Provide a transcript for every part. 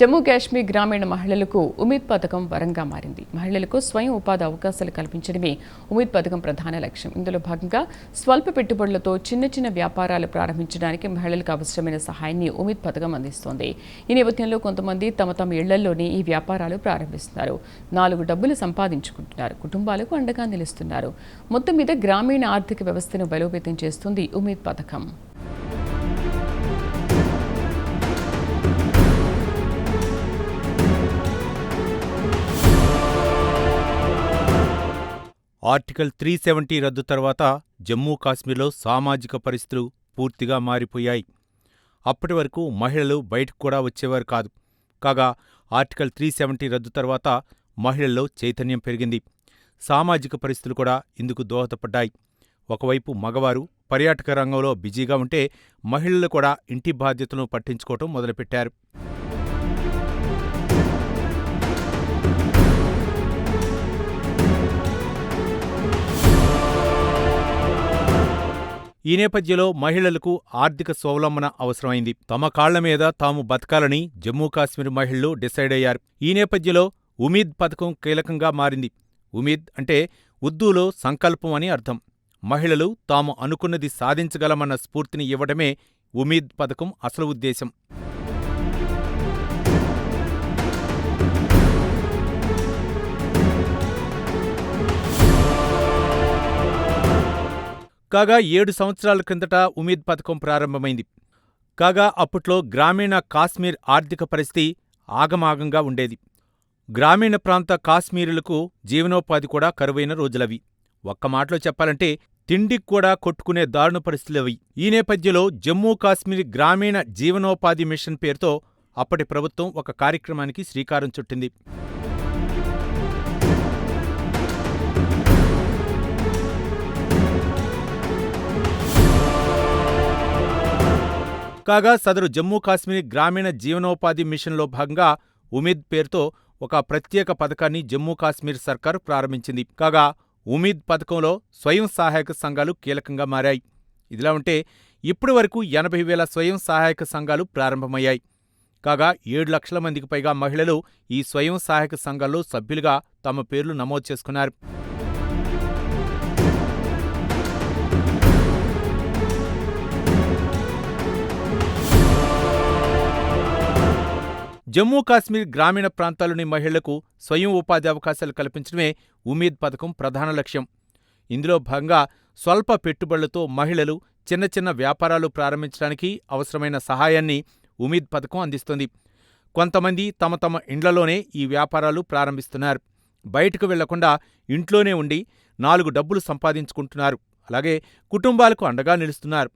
జమ్మూ కాశ్మీర్ గ్రామీణ మహిళలకు ఉమీద్ పథకం వరంగా మారింది. మహిళలకు స్వయం ఉపాధి అవకాశాలు కల్పించడమే ఉమీద్ పథకం ప్రధాన లక్ష్యం. ఇందులో భాగంగా స్వల్ప పెట్టుబడులతో చిన్న వ్యాపారాలు ప్రారంభించడానికి మహిళలకు అవసరమైన సహాయాన్ని ఉమీద్ పథకం అందిస్తోంది. ఈ నేపథ్యంలో కొంతమంది తమ ఇళ్లలోనే ఈ వ్యాపారాలు ప్రారంభిస్తున్నారు. 4 డబ్బులు సంపాదించుకుంటున్నారు. కుటుంబాలకు అండగా నిలుస్తున్నారు. మొత్తం మీద గ్రామీణ ఆర్థిక వ్యవస్థను బలోపేతం చేస్తుంది ఉమీద్ పథకం. ఆర్టికల్ 370 రద్దు తర్వాత జమ్మూ కాశ్మీర్లో సామాజిక పరిస్థితులు పూర్తిగా మారిపోయాయి. అప్పటి వరకు మహిళలు బయటకు కూడా వచ్చేవారు కాదు. కాగా ఆర్టికల్ 370 రద్దు తర్వాత మహిళల్లో చైతన్యం పెరిగింది. సామాజిక పరిస్థితులు కూడా ఇందుకు దోహదపడ్డాయి. ఒకవైపు మగవారు పర్యాటక రంగంలో బిజీగా ఉంటే మహిళలు కూడా ఇంటి బాధ్యతలను పట్టించుకోవటం మొదలుపెట్టారు. ఈ నేపథ్యంలో మహిళలకు ఆర్థిక స్వావలంబన అవసరమైంది. తమ కాళ్ల మీద తాము బతకాలని జమ్మూ కాశ్మీర్ మహిళలు డిసైడ్ అయ్యారు. ఈ నేపథ్యంలో ఉమీద్ పథకం కీలకంగా మారింది. ఉమీద్ అంటే ఉర్దూలో సంకల్పం అని అర్థం. మహిళలు తాము అనుకున్నది సాధించగలమన్న స్ఫూర్తిని ఇవ్వడమే ఉమీద్ పథకం అసలు ఉద్దేశం. కాగా 7 సంవత్సరాల క్రిందట ఉమీద్ పథకం ప్రారంభమైంది. కాగా అప్పట్లో గ్రామీణ కాశ్మీర్ ఆర్థిక పరిస్థితి ఆగమాగంగా ఉండేది. గ్రామీణ ప్రాంత కాశ్మీరులకు జీవనోపాధి కూడా కరువైన రోజులవి. ఒక్క మాటలో చెప్పాలంటే తిండికి కూడా కొట్టుకునే దారుణ పరిస్థితులవి. ఈ నేపథ్యంలో జమ్మూ కాశ్మీర్ గ్రామీణ జీవనోపాధి మిషన్ పేరుతో అప్పటి ప్రభుత్వం ఒక కార్యక్రమానికి శ్రీకారం చుట్టింది. కాగా సదరు జమ్మూ కాశ్మీర్ గ్రామీణ జీవనోపాధి మిషన్లో భాగంగా ఉమీద్ పేరుతో ఒక ప్రత్యేక పథకాన్ని జమ్మూ కాశ్మీర్ సర్కారు ప్రారంభించింది. కాగా ఉమీద్ పథకంలో స్వయం సహాయక సంఘాలు కీలకంగా మారాయి. ఇదిలా ఉంటే ఇప్పటి వరకు 80,000 స్వయం సహాయక సంఘాలు ప్రారంభమయ్యాయి. కాగా 7 లక్షల మందికి పైగా మహిళలు ఈ స్వయం సహాయక సంఘాల్లో సభ్యులుగా తమ పేర్లు నమోదు చేసుకున్నారు. జమ్మూ కాశ్మీర్ గ్రామీణ ప్రాంతాల్లోని మహిళలకు స్వయం ఉపాధి అవకాశాలు కల్పించడమే ఉమీద్ పథకం ప్రధాన లక్ష్యం. ఇందులో భాగంగా స్వల్ప పెట్టుబడులతో మహిళలు చిన్న వ్యాపారాలు ప్రారంభించడానికి అవసరమైన సహాయాన్ని ఉమీద్ పథకం అందిస్తుంది. కొంతమంది తమ ఇండ్లలోనే ఈ వ్యాపారాలు ప్రారంభిస్తున్నారు. బయటకు వెళ్లకుండా ఇంట్లోనే ఉండి 4 డబ్బులు సంపాదించుకుంటున్నారు. అలాగే కుటుంబాలకు అండగా నిలుస్తున్నారు.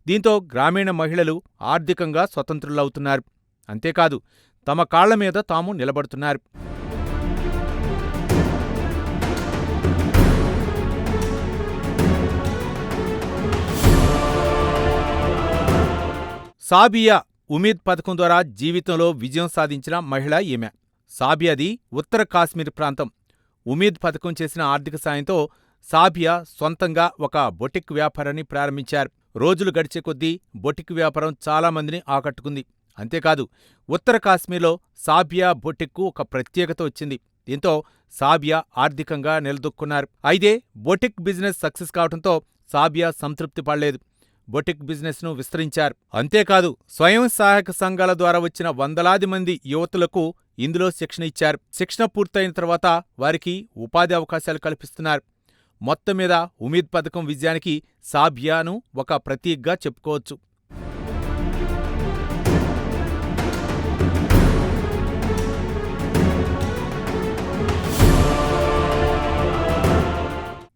దీంతో గ్రామీణ మహిళలు ఆర్థికంగా స్వతంత్రులవుతున్నారు. అంతేకాదు తమ కాళ్ల మీద తాము నిలబడుతున్నారు. సాబియా ఉమీద్ పథకం ద్వారా జీవితంలో విజయం సాధించిన మహిళ ఈమె. సాబియాది ఉత్తర కాశ్మీర్ ప్రాంతం. ఉమీద్ పథకం చేసిన ఆర్థిక సాయంతో సాబియా సొంతంగా ఒక బొటిక్ వ్యాపారాన్ని ప్రారంభించారు. రోజులు గడిచే కొద్దీ బొటిక్ వ్యాపారం చాలామందిని ఆకట్టుకుంది. అంతేకాదు ఉత్తర కాశ్మీర్లో సాబియా బొటిక్కు ఒక ప్రత్యేకత వచ్చింది. దీంతో సాబియా ఆర్థికంగా నిలదొక్కున్నారు. అయితే బొటిక్ బిజినెస్ సక్సెస్ కావడంతో సాబియా సంతృప్తి పడలేదు. బొటిక్ బిజినెస్ను విస్తరించారు. అంతేకాదు స్వయం సహాయక సంఘాల ద్వారా వచ్చిన వందలాది మంది యువతులకు ఇందులో శిక్షణ ఇచ్చారు. శిక్షణ పూర్తయిన తర్వాత వారికి ఉపాధి అవకాశాలు కల్పిస్తున్నారు. మొత్తం మీద ఉమీద్ పథకం విజయానికి సాబియాను ఒక ప్రతీకగా చెప్పుకోవచ్చు.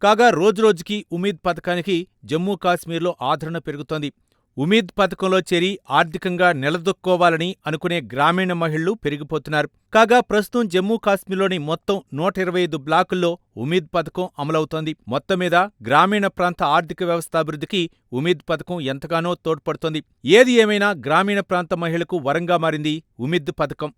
కాగా రోజురోజుకి ఉమీద్ పథకానికి జమ్మూ కాశ్మీర్లో ఆదరణ పెరుగుతోంది. ఉమీద్ పథకంలో చేరి ఆర్థికంగా నిలదొక్కోవాలని అనుకునే గ్రామీణ మహిళలు పెరిగిపోతున్నారు. కాగా ప్రస్తుతం జమ్మూ కాశ్మీర్లోని మొత్తం 125 బ్లాకుల్లో ఉమీద్ పథకం అమలవుతోంది. మొత్తం మీద గ్రామీణ ప్రాంత ఆర్థిక వ్యవస్థాభివృద్ధికి ఉమీద్ పథకం ఎంతగానో తోడ్పడుతోంది. ఏది ఏమైనా గ్రామీణ ప్రాంత మహిళలకు వరంగా మారింది ఉమీద్ పథకం.